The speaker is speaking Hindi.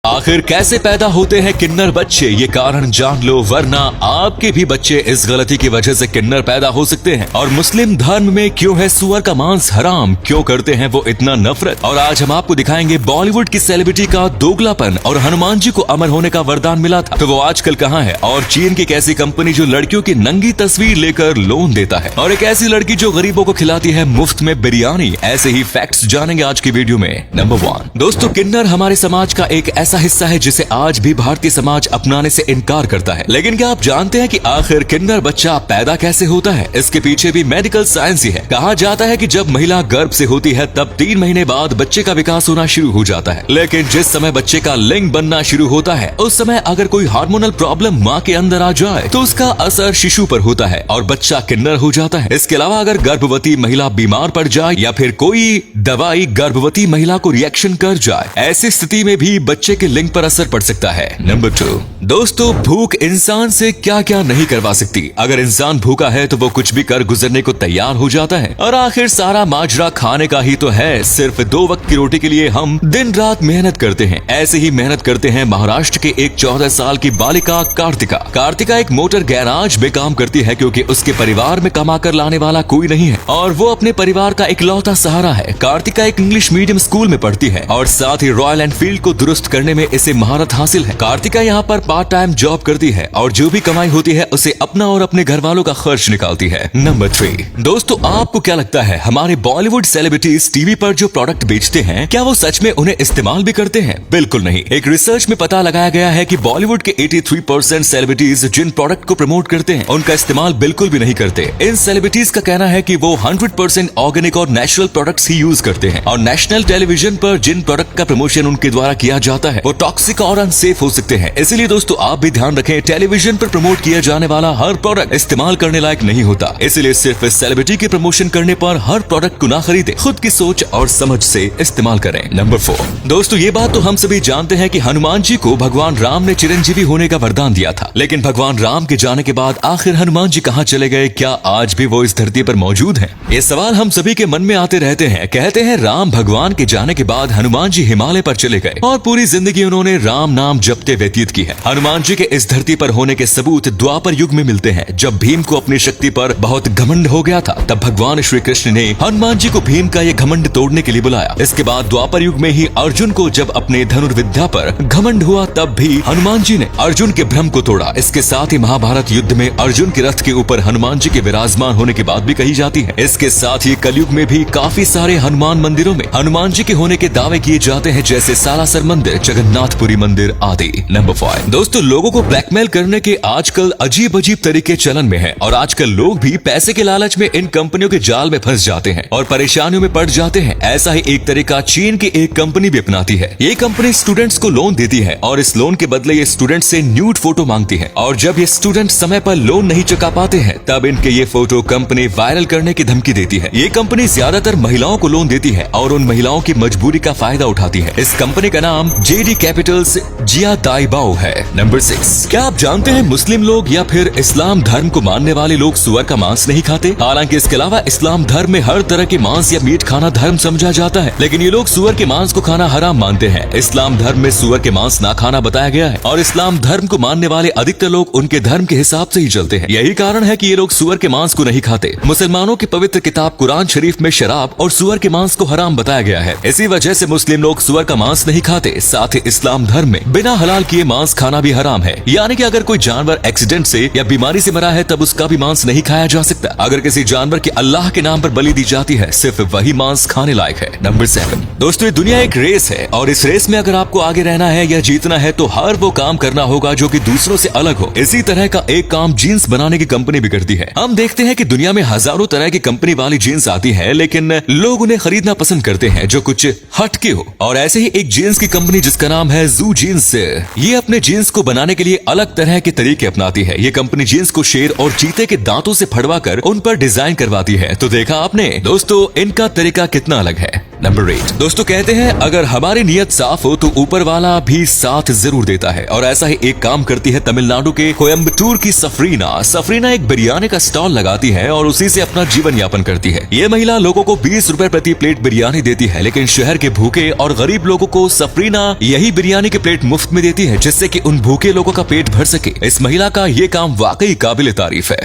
आखिर कैसे पैदा होते हैं किन्नर बच्चे, ये कारण जान लो, वरना आपके भी बच्चे इस गलती की वजह से किन्नर पैदा हो सकते हैं। और मुस्लिम धर्म में क्यों है सुअर का मांस हराम, क्यों करते हैं वो इतना नफरत। और आज हम आपको दिखाएंगे बॉलीवुड की सेलिब्रिटी का दोगलापन और हनुमान जी को अमर होने का वरदान मिला था, तो वो आजकल कहाँ है। और चीन की एक ऐसी कंपनी जो लड़कियों की नंगी तस्वीर लेकर लोन देता है, और एक ऐसी लड़की जो गरीबों को खिलाती है मुफ्त में बिरयानी। ऐसे ही फैक्ट्स जानेंगे आज की वीडियो में। नंबर 1 दोस्तों, किन्नर हमारे समाज का एक ऐसा हिस्सा है जिसे आज भी भारतीय समाज अपनाने से इनकार करता है। लेकिन क्या आप जानते हैं कि आखिर किन्नर बच्चा पैदा कैसे होता है? इसके पीछे भी मेडिकल साइंस ही है। कहा जाता है कि जब महिला गर्भ से होती है तब 3 महीने बाद बच्चे का विकास होना शुरू हो जाता है। लेकिन जिस समय बच्चे का लिंग बनना शुरू होता है उस समय अगर कोई हार्मोनल प्रॉब्लम माँ के अंदर आ जाए तो उसका असर शिशु पर होता है और बच्चा किन्नर हो जाता है। इसके अलावा अगर गर्भवती महिला बीमार पड़ जाए या फिर कोई दवाई गर्भवती महिला को रिएक्शन कर जाए, ऐसी स्थिति में भी बच्चे के लिंग पर असर पड़ सकता है। नंबर 2 दोस्तों, भूख इंसान से क्या क्या नहीं करवा सकती। अगर इंसान भूखा है तो वो कुछ भी कर गुजरने को तैयार हो जाता है। और आखिर सारा माजरा खाने का ही तो है। सिर्फ 2 वक्त की रोटी के लिए हम दिन रात मेहनत करते हैं। ऐसे ही मेहनत करते हैं महाराष्ट्र के एक 14 साल की बालिका कार्तिका। कार्तिका एक मोटर गैराज में काम करती है क्योंकि उसके परिवार में कमा कर लाने वाला कोई नहीं है और वो अपने परिवार का इकलौता सहारा है। कार्तिका एक इंग्लिश मीडियम स्कूल में पढ़ती है और साथ ही रॉयल एनफील्ड को दुरुस्त करने में इसे महारत हासिल है। कार्तिका यहाँ पर पार्ट टाइम जॉब करती है और जो भी कमाई होती है उसे अपना और अपने घर वालों का खर्च निकालती है। नंबर 3 दोस्तों, आपको क्या लगता है हमारे बॉलीवुड सेलिब्रिटीज टीवी पर जो प्रोडक्ट बेचते हैं क्या वो सच में उन्हें इस्तेमाल भी करते हैं? बिल्कुल नहीं। एक रिसर्च में पता लगाया गया है कि बॉलीवुड के 83% सेलिब्रिटीज जिन प्रोडक्ट को प्रमोट करते हैं उनका इस्तेमाल बिल्कुल भी नहीं करते। इन सेलिब्रिटीज का कहना है कि वो 100% ऑर्गेनिक और नेचुरल प्रोडक्ट्स ही यूज करते हैं और नेशनल टेलीविजन पर जिन प्रोडक्ट का प्रमोशन उनके द्वारा किया जाता है वो टॉक्सिक और अनसेफ हो सकते हैं। इसलिए दोस्तों आप भी ध्यान रखें, टेलीविजन पर प्रमोट किया जाने वाला हर प्रोडक्ट इस्तेमाल करने लायक नहीं होता। इसलिए सिर्फ सेलिब्रिटी के प्रमोशन करने पर हर प्रोडक्ट को ना खरीदे, खुद की सोच और समझ से इस्तेमाल करें। नंबर 4 दोस्तों, ये बात तो हम सभी जानते हैं कि हनुमान जी को भगवान राम ने चिरंजीवी होने का वरदान दिया था। लेकिन भगवान राम के जाने के बाद आखिर हनुमान जी कहाँ चले गए? क्या आज भी वो इस धरती पर मौजूद हैं? ये सवाल हम सभी के मन में आते रहते हैं। कहते हैं राम भगवान के जाने के बाद हनुमान जी हिमालय पर चले गए और पूरी जिंदगी उन्होंने राम नाम जपते व्यतीत की है। हनुमान जी के इस धरती पर होने के सबूत द्वापर युग में मिलते हैं। जब भीम को अपनी शक्ति पर बहुत घमंड हो गया था तब भगवान श्री कृष्ण ने हनुमान जी को भीम का ये घमंड तोड़ने के लिए बुलाया। इसके बाद द्वापर युग में ही अर्जुन को जब अपने धनुर्विद्या पर घमंड हुआ तब भी हनुमान जी ने अर्जुन के भ्रम को तोड़ा। इसके साथ ही महाभारत युद्ध में अर्जुन के रथ के ऊपर हनुमान जी के विराजमान होने की बात भी कही जाती है। इसके साथ ही कलयुग में भी काफी सारे हनुमान मंदिरों में हनुमान जी के होने के दावे किए जाते हैं, जैसे सालासर मंदिर, जगन्नाथपुरी मंदिर आदि। नंबर 5 दोस्तों, लोगों को ब्लैकमेल करने के आजकल अजीब अजीब तरीके चलन में है और आजकल लोग भी पैसे के लालच में इन कंपनियों के जाल में फंस जाते हैं और परेशानियों में पड़ जाते हैं। ऐसा ही एक तरीका चीन की एक कंपनी भी अपनाती है। ये कंपनी स्टूडेंट्स को लोन देती है और इस लोन के बदले ये स्टूडेंट्स से न्यूड फोटो मांगती है और जब ये स्टूडेंट समय पर लोन नहीं चुका पाते हैं तब इनके ये फोटो कंपनी वायरल करने की धमकी देती है। ये कंपनी ज्यादातर महिलाओं को लोन देती है और उन महिलाओं की मजबूरी का फायदा उठाती है। इस कंपनी का नाम JD कैपिटल्स जिया दाइबाओ है। नंबर 6 क्या आप जानते हैं मुस्लिम लोग या फिर इस्लाम धर्म को मानने वाले लोग सुअर का मांस नहीं खाते? हालांकि इसके अलावा इस्लाम धर्म में हर तरह के मांस या मीट खाना धर्म समझा जाता है, लेकिन ये लोग सुअर के मांस को खाना हराम मानते हैं। इस्लाम धर्म में सुअर के मांस ना खाना बताया गया है और इस्लाम धर्म को मानने वाले अधिकतर लोग उनके धर्म के हिसाब से ही चलते हैं। यही कारण है कि ये लोग सुअर के मांस को नहीं खाते। मुसलमानों की पवित्र किताब कुरान शरीफ में शराब और सुअर के मांस को हराम बताया गया है। इसी वजह से मुस्लिम लोग सुअर का मांस नहीं खाते। साथ ही इस्लाम धर्म में बिना हलाल किए मांस खाना भी हराम है, यानी कि अगर कोई जानवर एक्सीडेंट से या बीमारी से मरा है तब उसका भी मांस नहीं खाया जा सकता। अगर किसी जानवर की अल्लाह के नाम पर बलि दी जाती है सिर्फ वही मांस खाने लायक है। नंबर 7 दोस्तों, ये दुनिया एक रेस है और इस रेस में अगर आपको आगे रहना है या जीतना है तो हर वो काम करना होगा जो कि दूसरों से अलग हो। इसी तरह का एक काम जीन्स बनाने की कंपनी भी करती है। हम देखते हैं कि दुनिया में हजारों तरह की कंपनी वाली जीन्स आती है लेकिन लोग उन्हें खरीदना पसंद करते हैं जो कुछ हटके हो। और ऐसे ही एक जीन्स की कंपनी जिसका नाम है जू जीन्स, ये अपने जीन्स को बनाने के लिए अलग तरह के तरीके अपनाती है। ये कंपनी जीन्स को शेर और चीते के दांतों से फड़वा कर उन पर डिजाइन करवाती है। तो देखा आपने दोस्तों, इनका तरीका कितना अलग है। नंबर 8, दोस्तों कहते हैं अगर हमारी नियत साफ हो तो ऊपर वाला भी साथ जरूर देता है। और ऐसा ही एक काम करती है तमिलनाडु के कोयम्बटूर की सफरीना। सफरीना एक बिरयानी का स्टॉल लगाती है और उसी से अपना जीवन यापन करती है। ये महिला लोगों को 20 रुपए प्रति प्लेट बिरयानी देती है, लेकिन शहर के भूखे और गरीब लोगों को सफरीना यही बिरयानी की प्लेट मुफ्त में देती है, जिससे कि उन भूखे लोगों का पेट भर सके। इस महिला का ये काम वाकई काबिल तारीफ है।